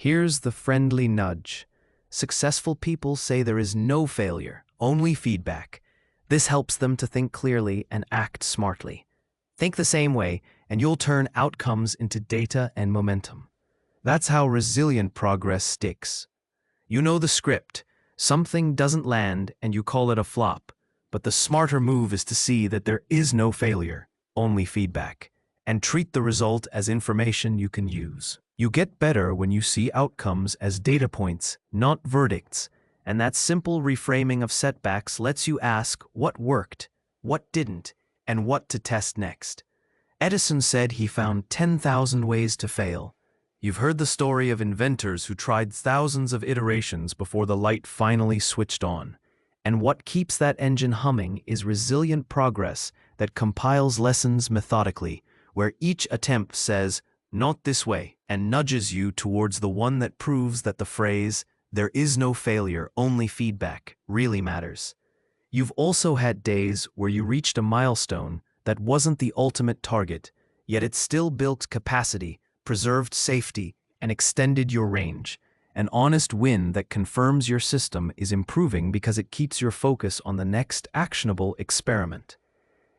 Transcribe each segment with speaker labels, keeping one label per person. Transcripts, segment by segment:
Speaker 1: Here's the friendly nudge. Successful people say there is no failure, only feedback. This helps them to think clearly and act smartly. Think the same way, and you'll turn outcomes into data and momentum. That's how resilient progress sticks. You know the script. Something doesn't land and you call it a flop. But the smarter move is to see that there is no failure, only feedback, and treat the result as information you can use. You get better when you see outcomes as data points, not verdicts, and that simple reframing of setbacks lets you ask what worked, what didn't, and what to test next. Edison said he found 10,000 ways to fail. You've heard the story of inventors who tried thousands of iterations before the light finally switched on. And what keeps that engine humming is resilient progress that compiles lessons methodically, where each attempt says, "Not this way," and nudges you towards the one that proves that the phrase, "There is no failure, only feedback," really matters. You've also had days where you reached a milestone that wasn't the ultimate target, yet it still built capacity, preserved safety, and extended your range. An honest win that confirms your system is improving because it keeps your focus on the next actionable experiment.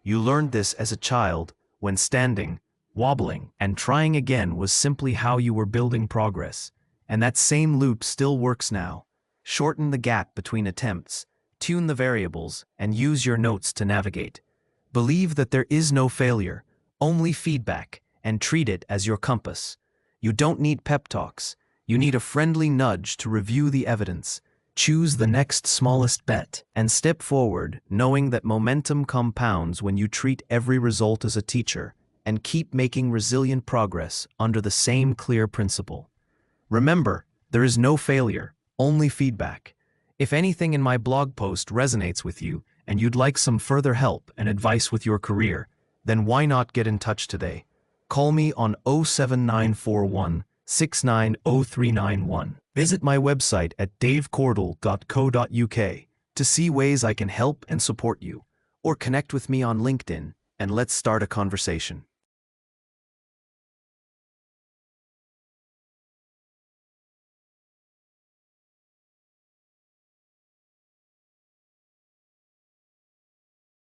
Speaker 1: You learned this as a child when standing, wobbling, and trying again was simply how you were building progress. And that same loop still works now. Shorten the gap between attempts, tune the variables, and use your notes to navigate. Believe that there is no failure, only feedback, and treat it as your compass. You don't need pep talks. You need a friendly nudge to review the evidence, choose the next smallest bet, and step forward knowing that momentum compounds when you treat every result as a teacher and keep making resilient progress under the same clear principle. Remember, there is no failure, only feedback. If anything in my blog post resonates with you and you'd like some further help and advice with your career, then why not get in touch today? Call me on 07941 690391. Visit my website at davecordle.co.uk to see ways I can help and support you, or connect with me on LinkedIn and let's start a conversation.